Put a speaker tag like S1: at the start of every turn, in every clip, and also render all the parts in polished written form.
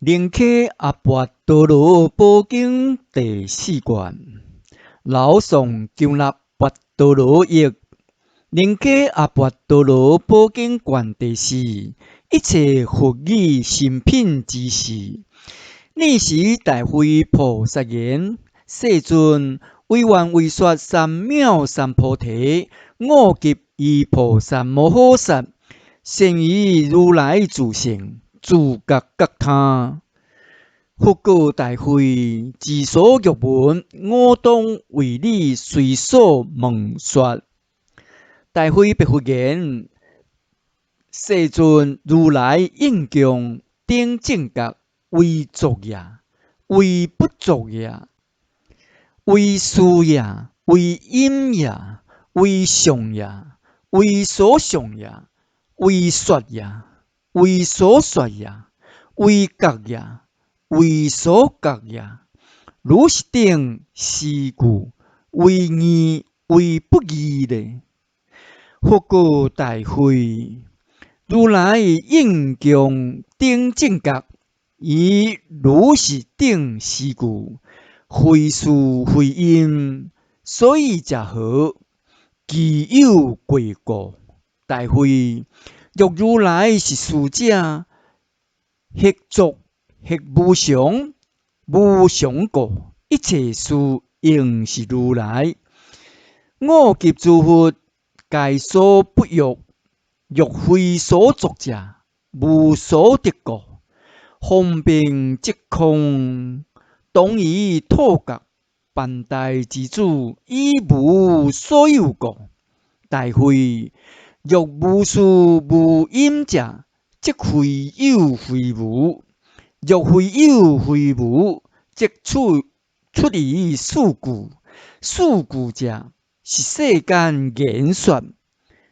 S1: 宁可阿跋多罗波经第四卷，老宋救纳跋多罗译。宁可阿跋多罗波经卷第四，一切佛语新品之事。逆时大会菩萨言：世尊，为愿为说三藐三菩提，我及以菩萨摩诃萨，现于如来自性，自觉觉他。佛告大会：自所欲闻，我当为你随所问说。大会白佛言：世尊，如来应供顶正觉，为作也，为不作也，为事也，为因也，为相也，为所相也，为说也，为所说也，为觉也，为所觉也。如是等是故，为义为不义呢？佛告大会：如来应供顶正觉，以如是等是故，非事非因，所以者何？其有贵故。大会：若如来是事者，何作何无常？无常故，一切事应是如来。我及诸佛，皆所不欲，若非所作者，无所得故。方便即空，当以透觉，万代之主，以无所有故。大会：若无事无因者，即非有非无；若非有非无，即出于事故。事故者，是世间言说；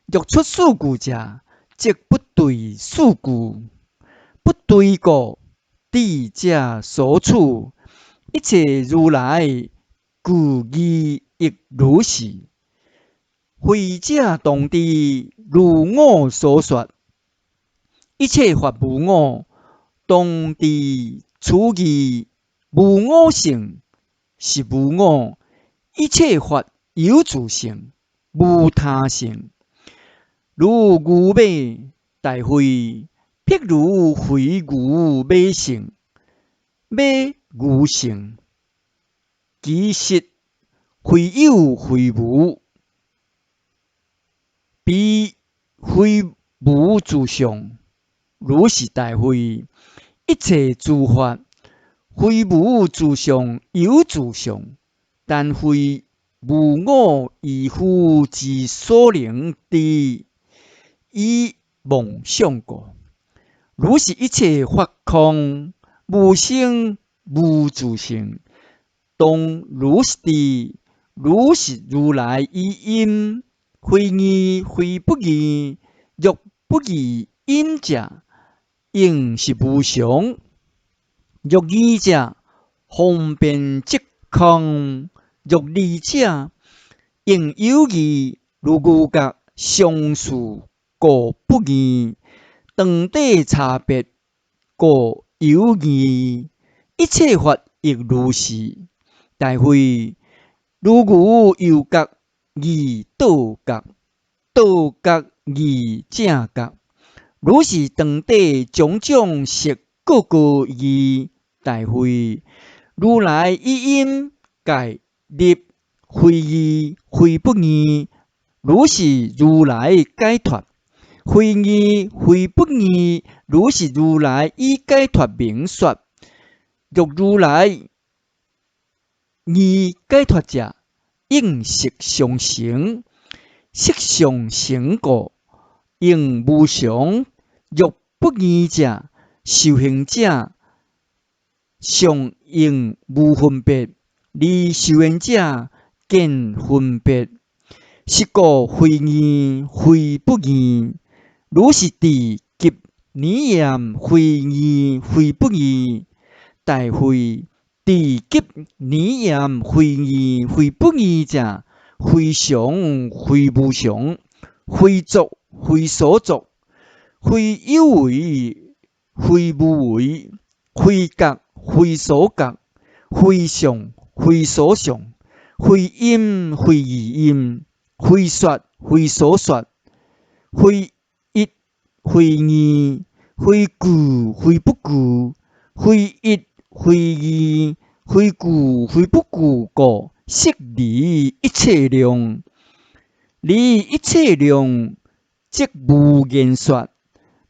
S1: 若出事故者，即不对事故。不对故，智者所处。一切如来，故义亦如是。慧者当知，如我所说，一切法无我，当知此义无我性，是无我。一切法有自性，无他性。如牛马，大会，譬如非牛马性，马牛性，其实非有非无，彼非无自相。如是大会，一切诸法，非无自相有自相，但非无我而夫之所能知，以妄想故。如是一切法空，无生无自性，当如是知。如是如来依因，非义非不义。若不义因者，应是无常；若义者，方便即空；若利者，应有义。如牛角相似，故不义；长短差别，故有义。一切法亦如是。大会：如牛有角，义倒角；倒角义正角。如是长短种种色，各各异。大会：如来依因界立，非义非不义。如是如来解脱，非义非不义。如是如来以解脱明说。若如来义解脱者，应色相成，色相成故，应无常。若不义者，修行者相应无分别，离修行者见分别。是故非义非不义。如是智及理验，非义非不义。大会：智及理验，非义非不义者，非常非无常，非作非所作，非有为非无为，非觉非所觉，非相非所相，非因非异因，非说非所说，非一非二，非具非不具，非一非二，非具非不具故，悉离一切量。离一切量，即无言说；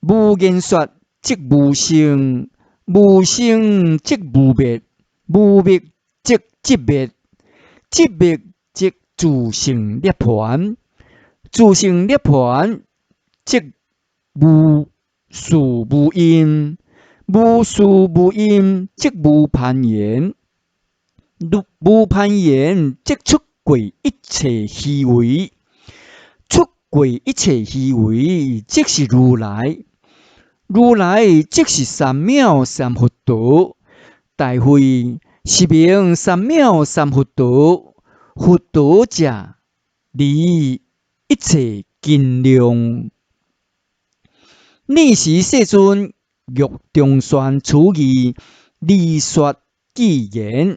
S1: 无言说，即无声；无声，即无灭；无灭，即寂灭；寂灭，即自性涅槃；自性涅槃，即无事无因；无事无因，即无攀缘；无攀缘，即出过一切虚伪。出过一切虚伪，即是如来。如来即是三藐三佛陀。大会是名三藐三佛陀。佛陀者，离一切尽量。尔时世尊欲中宣此义，离说偈言：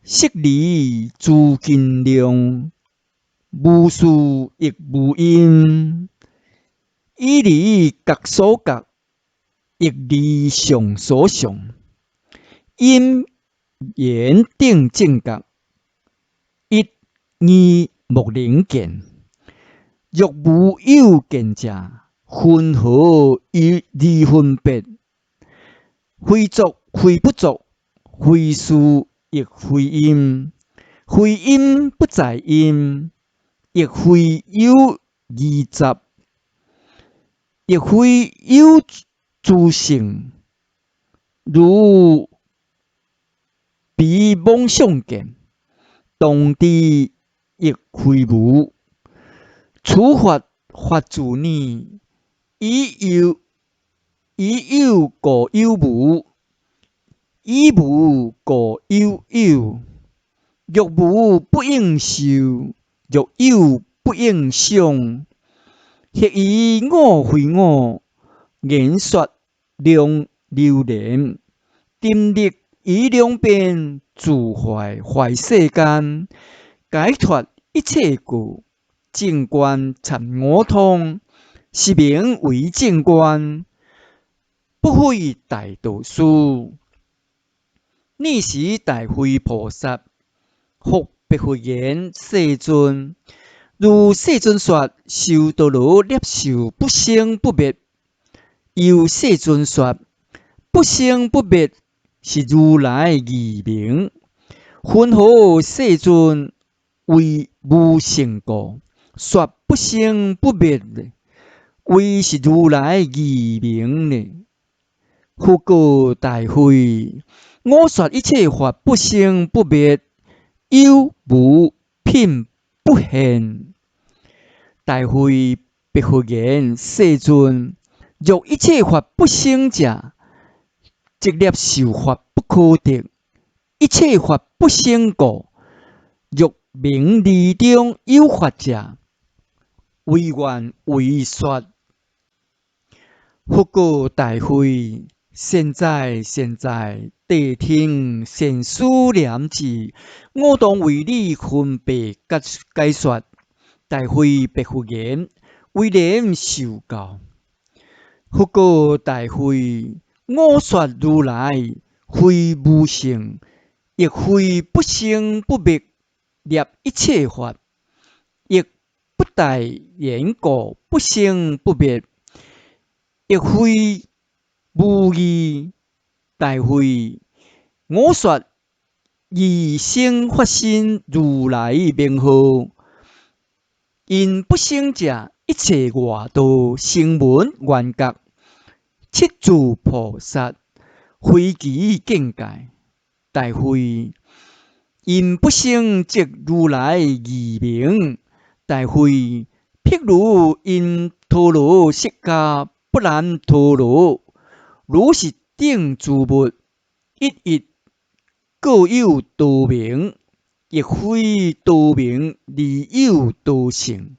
S1: 悉离诸尽量。无事亦无因，以离觉所觉，亦离相所相。因缘定正觉，一二莫能见。若无有见者，分何以离分别？非作非不作，非事亦非因，非因不在因。亦非有二杂，亦非有自性，如彼妄想见，当知亦非无。此法法自呢，以有故有无，以无故有有。若无不应受，若有不应想。或以我非我，言说量流连，定力以两边，自坏坏世间。解脱一切故，正观参我通，是名为正观，不非大道事。尔时大慧菩萨复白佛言：世尊，如世尊说，修多罗摄受不生不灭。又世尊说，不生不灭是如来义名。分何世尊为无成故，说不生不灭呢？为是如来义名呢？复告大慧：我说一切法不生不灭，有无品不现。大慧白佛言：世尊，若一切法不生者，即摄受法不可得。一切法不生故，若名利中有法者，唯愿为说。复告大慧：现在，谛听善思念之，我当为你分别解说。大慧白佛言：为然受教。复告大慧：我说如来非无性，亦非不生不灭，摄一切法，亦不待缘故不生不灭，亦非无义。大慧：我说以生发心如来名号，因不生者，一切外道声闻缘觉，七住菩萨，非其境界。大慧：因不生即如来义名。大慧：譬如因陀罗释迦不难陀罗，如是等诸物，一一各有多名，亦非多名而有多性，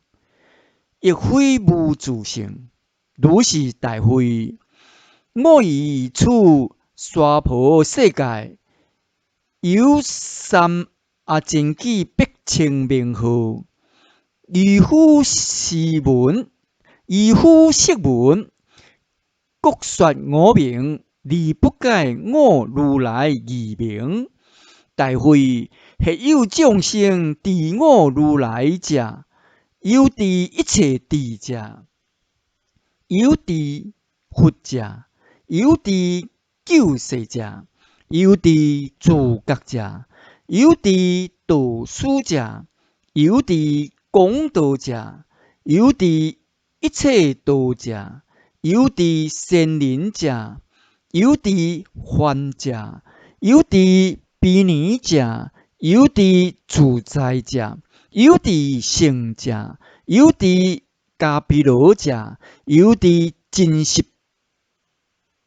S1: 亦非无自性。如是大慧：我以此娑婆世界，有三真纪百姓名号，如乎是文，如乎释文，各说我名，而不解我如来义名。大会或有众生知我如来者，有知一切智者，有知佛者，有知救世者，有知自觉者，有知导师者，有知公道者，有知一切道者，有知仙人者，有知梵者，有知比尼者，有知自在者，有知圣者，有知迦毗罗者，有知真实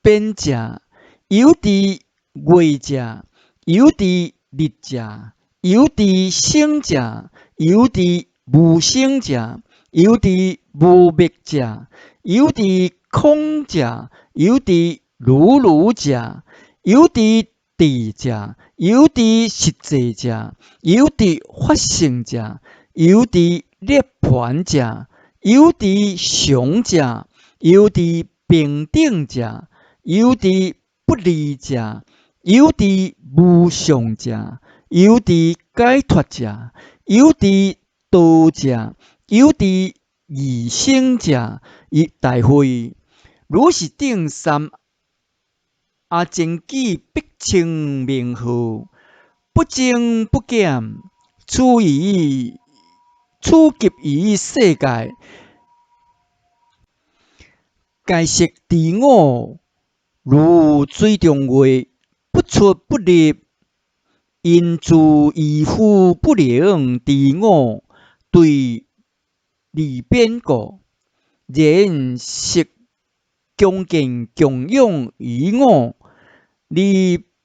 S1: 变者，有知慧者，有知力者，有知生者，有知无生者，有知无灭者，有知空者，有知如者，有知智者，有知实际者，有知发生者，有知涅槃者，有知常者，有知平等者，有知不离者，有知无上者，有知解脱者，有知道者，有知异生者，大会如是等三真纪百姓名号，不增不减，处及于世界，皆悉知我如水中月，不出不入，因自依附不能知我，对立变故，然实恭敬供养于我，而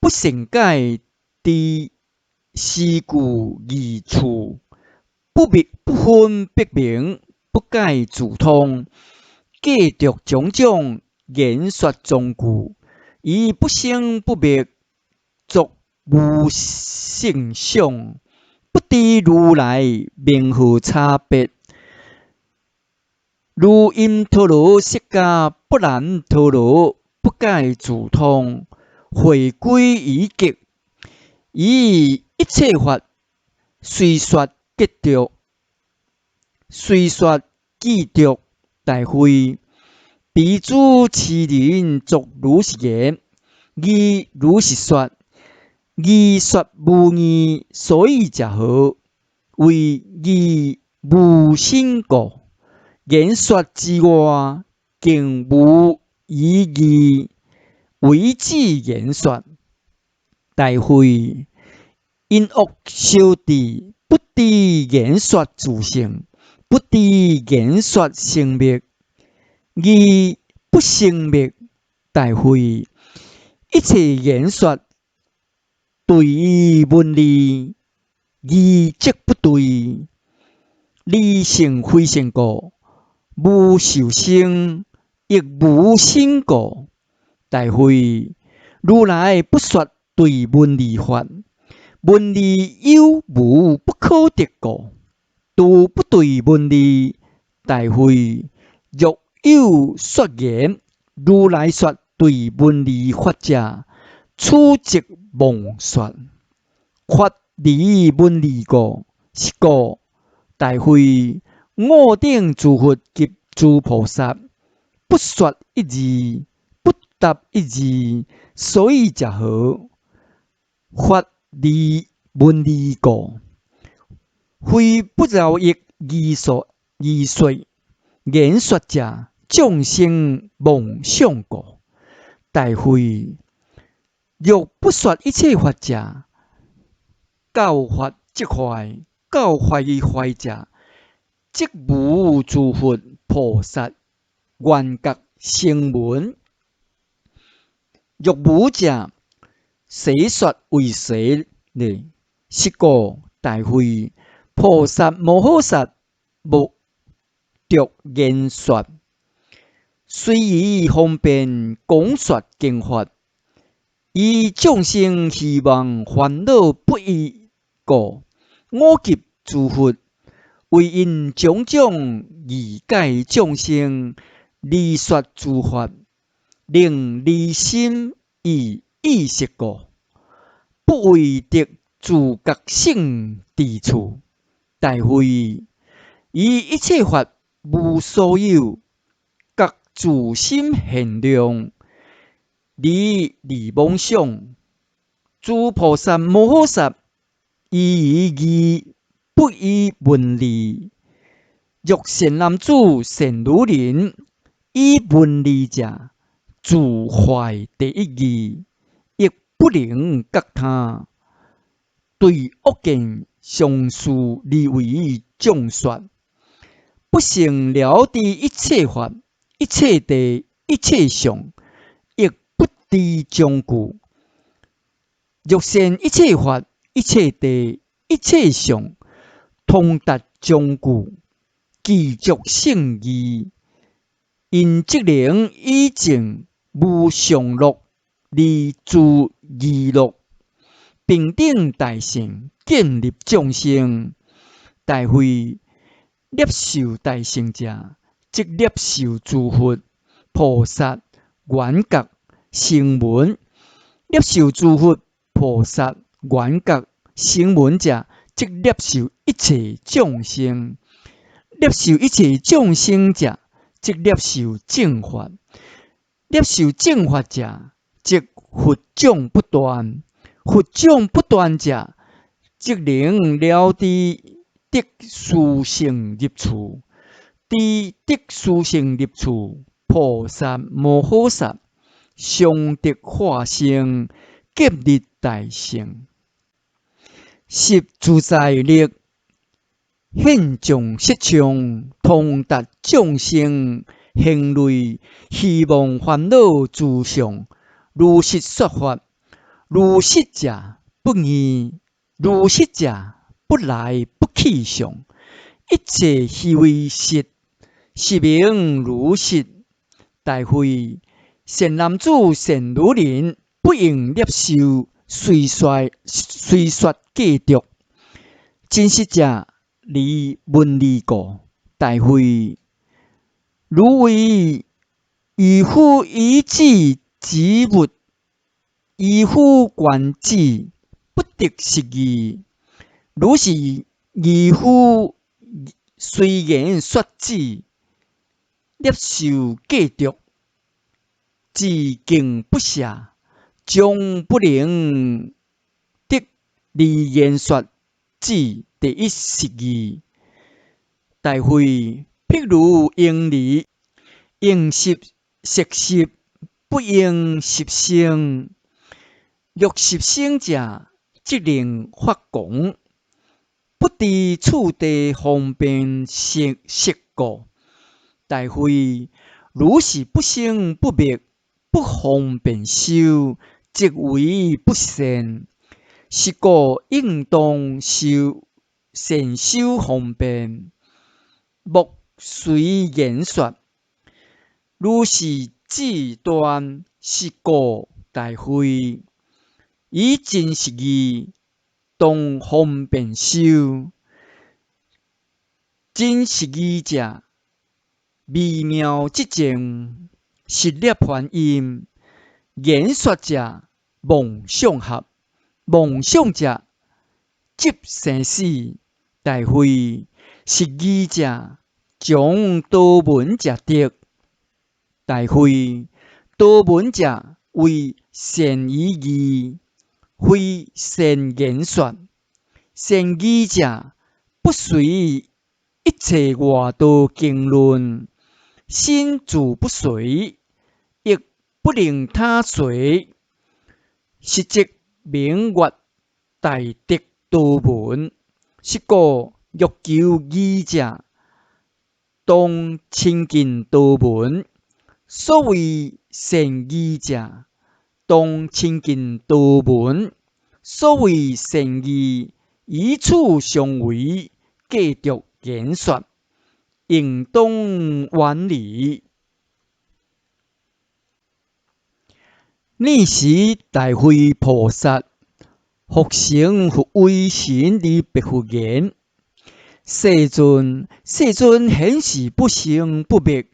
S1: 不胜解知是故义处，不分别明，不解自通，继续种种言说宗句，以不生不灭，作无性相，不知如来名号差别。如因陀罗释迦不难陀罗，不解自通，回归于极，以一切法随说结着，随说记着，大会彼诸持人作如是言，义如是说，义说无义，所以者何？为义无心故。言说之外，竟无意义，为之言说。大会因恶修持，不知言说自性，不知言说生灭，义不生灭。大会一切言说对于文理，义即不对，理性非性故。无受生，亦无生故。大会如来不说对文理法，文理有无不可得故，都不对文理。大会若有说言，如来说对文理法者，此即妄说，法离文理故。是故大会我等诸佛及诸菩萨，不说一字，不答一字，所以者何？法离文理故，非不饶益义说言说者，众生妄想故。大会若不说一切法者，教法即坏，教法于坏者，即无诸佛菩萨愿觉声闻。若无者，谁说为谁呢？是故大会菩萨摩诃萨无着言说，随以方便讲说经法，以众生希望烦恼不已故，我及诸佛，为因种种义解众生，离说诸法，令离心以意识故，不为得自觉性之处。大会以一切法无所有，各自心限量，离妄想。诸菩萨摩诃萨以义不以文理，若善男子善女人，以文理者，自怀第一义，亦不能觉他。对恶见上述理为众说，不胜了知一切法、一切地、一切相，亦不知将故。若善一切法、一切地、一切相，通达将故，具足圣义，因即能以证无上乐，离诸疑乐，平等大乘，建立众生。大会摄受大乘者，即摄受诸佛、菩萨、缘觉、声闻；摄受诸佛、菩萨、缘觉、声闻者，即摄受一切众生；摄受一切众生者，即摄受正法；摄受正法者，即佛种不断；佛种不断者，即能了知得殊胜入处。知得殊胜入处，菩萨摩诃萨常得化身，建立大乘。十自在力，现象实相，通达众生行类，希望烦恼诸相，如实说法。如实者不异，如实者不来不去相，一切虚伪实，是名如实。大会善男子善女人，不应摄受随说假著，真实者离文理故。大会如为愚夫以智及物，愚夫观智，不得实义。如是愚夫虽言说智，摄受假著，自敬不舍，将不能得离言说智第一实义。大会譬如应离，应习实习，不应习生。若习生者，即能发讲，不知处地方便实故。大会如是不生不灭，不方便修，即为不善。是故应当修善修方便，莫随言说。如是智断，是故大会以真实义，当方便修。真实义者，微妙寂静，实粒还音；言说者，妄想合；妄想者，即生死。大会实义者，将多闻者得。大会多闻者为善语义，非善言说。善语者，不随一切外道经论，心自不随，亦不令他随。是即名曰大德多闻。是故欲求义者，当亲近多闻。所谓善义者，当亲近多闻。所谓善义，以处相违，继续言说，应当远离。逆时大慧菩萨，复成复为神而别复言。世尊显示不生不灭，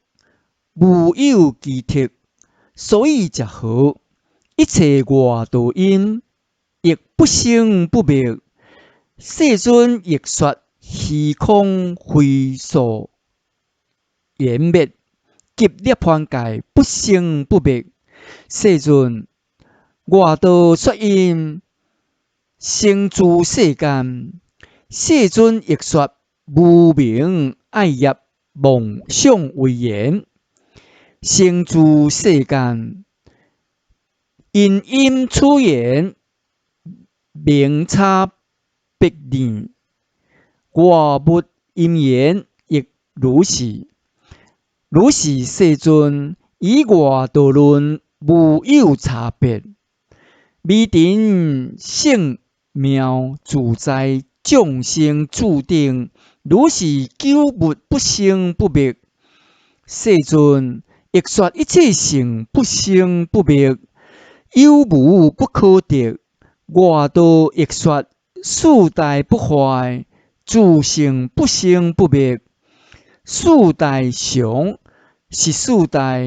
S1: 无有其体，所以才好。一切外道因，亦不生不灭。世尊亦说虚空非所缘灭，即涅槃界不生不灭。世尊，外道说因生诸世间，世尊亦说无明爱业梦想为缘，生诸世间，因因出缘，明差别异。外物因缘亦如是。如是世尊以外道论无有差别，未定性妙自在众生注定，如是久物不生不灭。世尊亦说一切性不生不灭，有无不可得。外道亦说四大不坏，自性不生不灭。四大常是四大，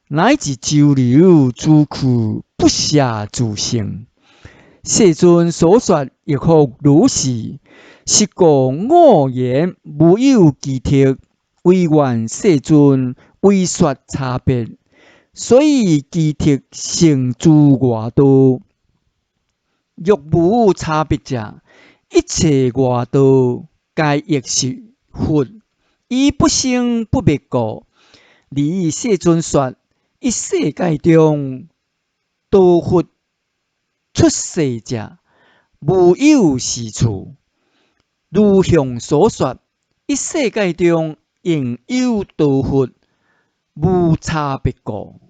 S1: 乃至周流诸苦，不舍自性。世尊所说亦复如是，是故我言无有其体，唯愿世尊为说差别，所以其体成诸外道。若无差别者，一切外道皆亦是佛，以不生不灭故。离世尊说，一世界中道佛出世者，无有是处。如向所说，一世界中应有道佛，无差别故。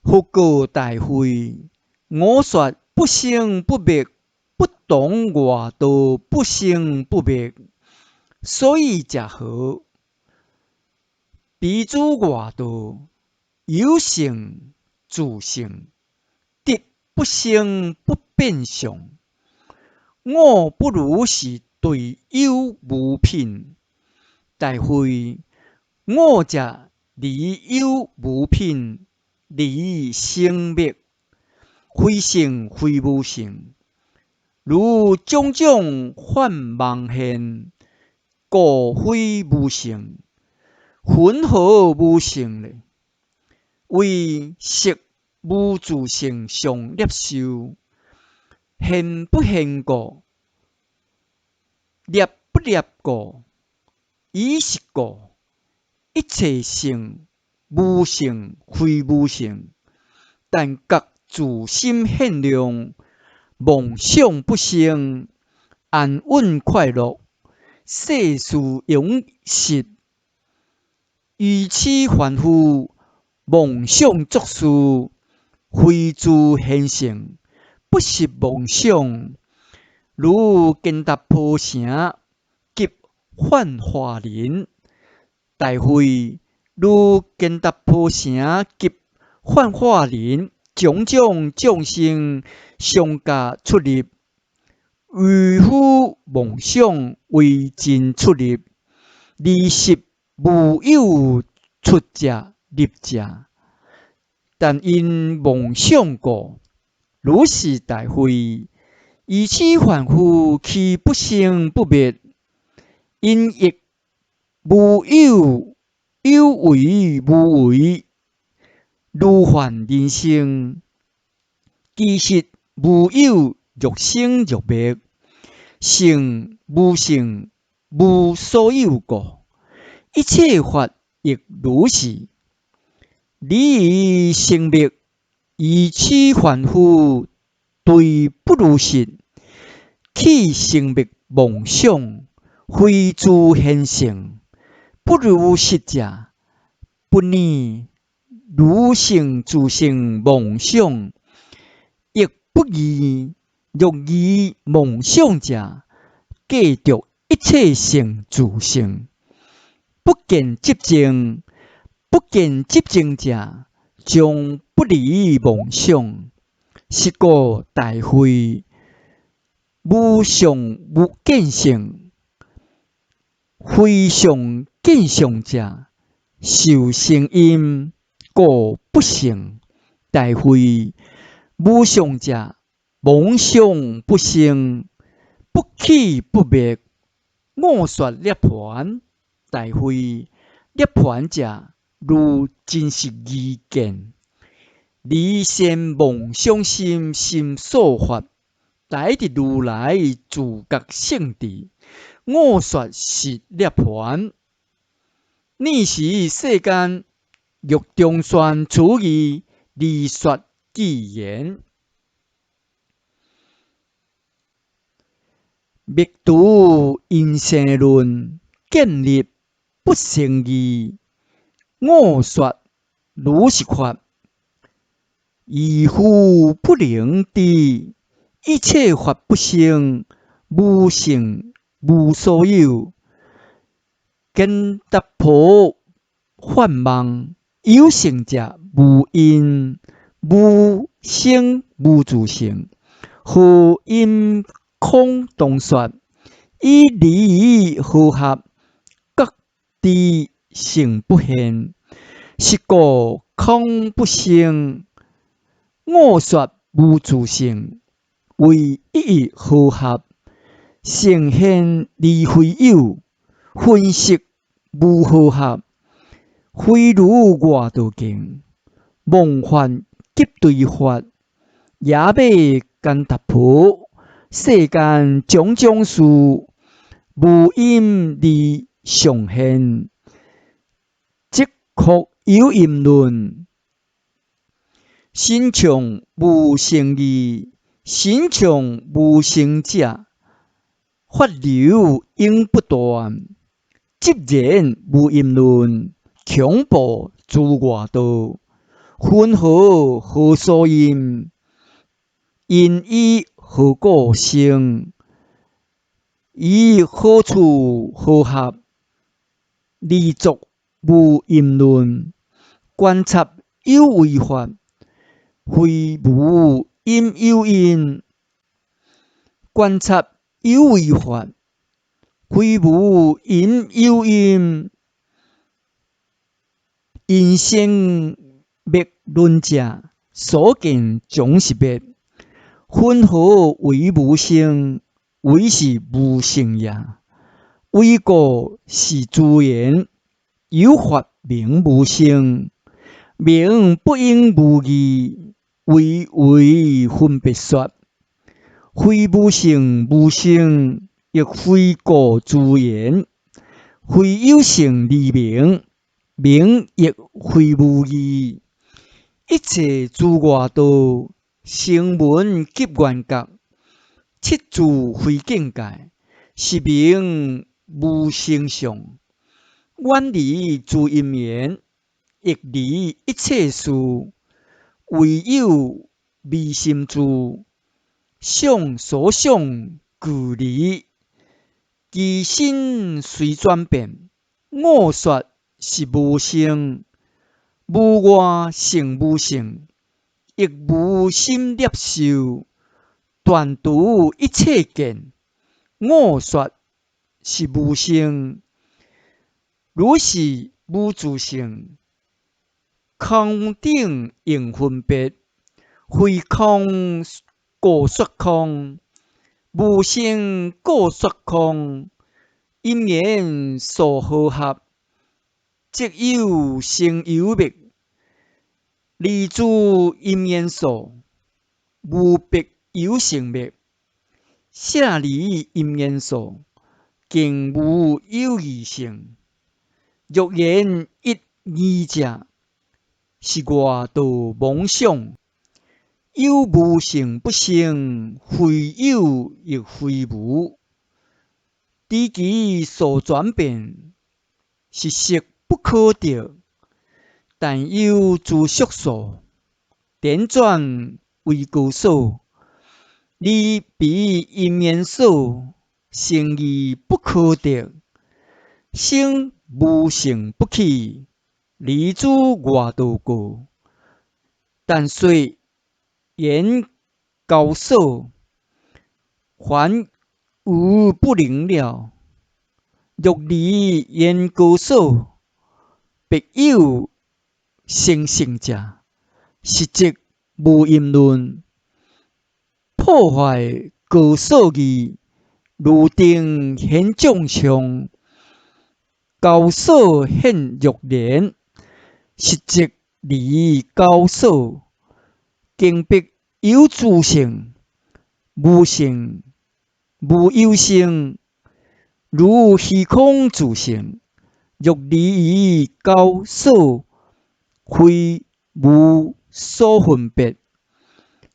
S1: 佛告大会，我说不生不灭，不懂外道不生不灭，所以才好。彼诸外道有性自性，得不生不变相。我不如是对有无品。大会，我则离有无品，离生灭，非性非无性，如种种幻妄现，故非无性。混合无性呢？为色无自性上摄受，现不现故，业不业故，以是故，一切性无性非无性，但觉自心现量，梦想不生，安稳快乐，世事永实。愚痴凡夫，梦想作事，非自现性，不是梦想。如建达坡城，及幻化林。大会，如建达坡城及幻化林，种种众生相加出入，愚夫梦想为真出入，离实无有出者入者，但因梦想故。如是大会，愚痴凡夫其不生不灭，因亦无有有为无为，如幻人生，其实无有欲生欲灭，性无性无所有故。一切法亦如是。离生灭，愚痴凡夫对不如实，起生灭梦想，非自现性。不如实者，不念如性自性梦想，亦不疑。若疑梦想者，计着一切性自性。不见寂静，不见寂静者，将不离梦想，实过大会。无上无见性，非常见上者，受声音故不成。大会无上者，妄想不生，不起不灭。我说涅槃，大会涅槃者，如真实义见。离先妄想心，心所法，来的如来自觉性智。我说是涅槃，你是世间欲中宣主义，离说语言。灭度因生论，建立不成义。我说如是法，依乎不能知。一切法不生，无成无所有。根达婆幻梦，有成者无因，无生无自性。何因空洞说？以离合合，各地性不现。是故空不生。我说无自性，为一合合，成现离非有。分析无合合，非如外道经。梦幻即对法，也未干达婆。世间种种事，无因离常现，即确有因论。心常无生义，心常无生者，法流应不断。即然无因论，恐怖自外道。分合何所因？因以何故生？以何处合合？离俗无因论。观察有为法，非无因有因。观察有为法，非无因有因。因生灭论者，所见总是灭。分合为无生，为是无生也。为故是自然，有法名无生，名不应无义，为分别说。非无性无生，亦非故自然。非有性离名，名亦非无义。一切诸外道，声闻及缘觉，七住非境界，是名无生相。远离诸因缘，亦离一切事。唯有未心住，想所想俱离。其心随转变，我说是无生。无外性无性，亦无心摄受。断除一切见，我说是无生。如是无自性，空顶应分别。非空故说空，无生故说空。因缘所合合，即有生有灭。离诸因缘所，无别有生灭。舍离因缘所，更无有异性。若言一义者，是外道妄想。有无性不生，非有亦非无。知其所转变，是实不可得。但有诸宿所，颠转为故所。离彼因缘所，生义不可得。生无性不起，离诸外道故。但遂言高手，还无不灵了。若离言高手，别有生性者，实则无因论。破坏高手义，如定显众上。高手显弱连，实则离高手。经必有自性，无性无有性，如虚空自性。若离高手，非无所分别。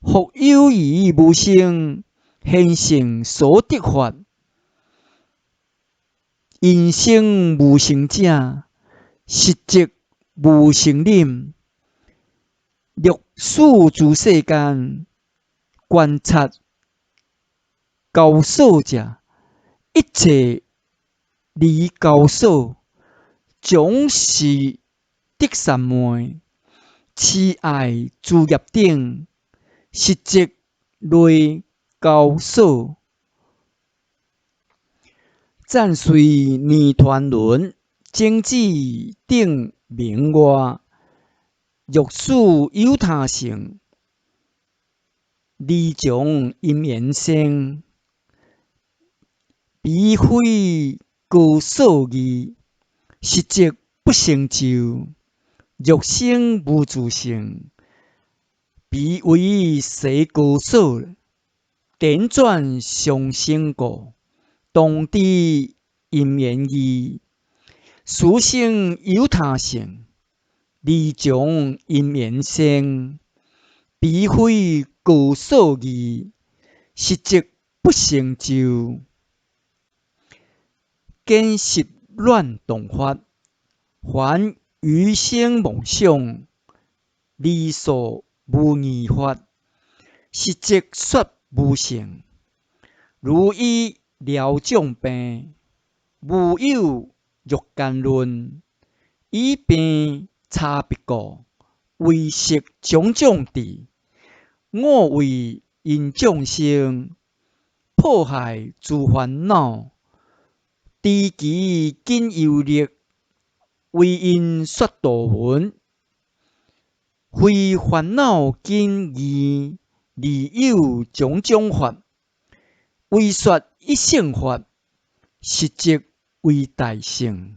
S1: 复有以无性，现性所得法。因性无性者，实则无成忍。若处诸世间，观察高手者，一切离高手，总是得三昧。痴爱自业等，实则类高手。暂随年团轮，经济顶名外。若使有他性，离将因缘生。彼非高手义，实则不成就。若生无自性，彼为谁高手？辗转相生故，当知因缘义。殊生有他性，离将因缘生。彼非高手义，实则不成就。见识乱动法，凡余生妄想，离所无二法，实则说无成。如以疗众病，无有若干论。以病差别故，为识种种智。我为因众生，破坏诸烦恼。知其今有力，为因说道文。非烦恼根义，而有种种法。为说一乘法，实则为大乘。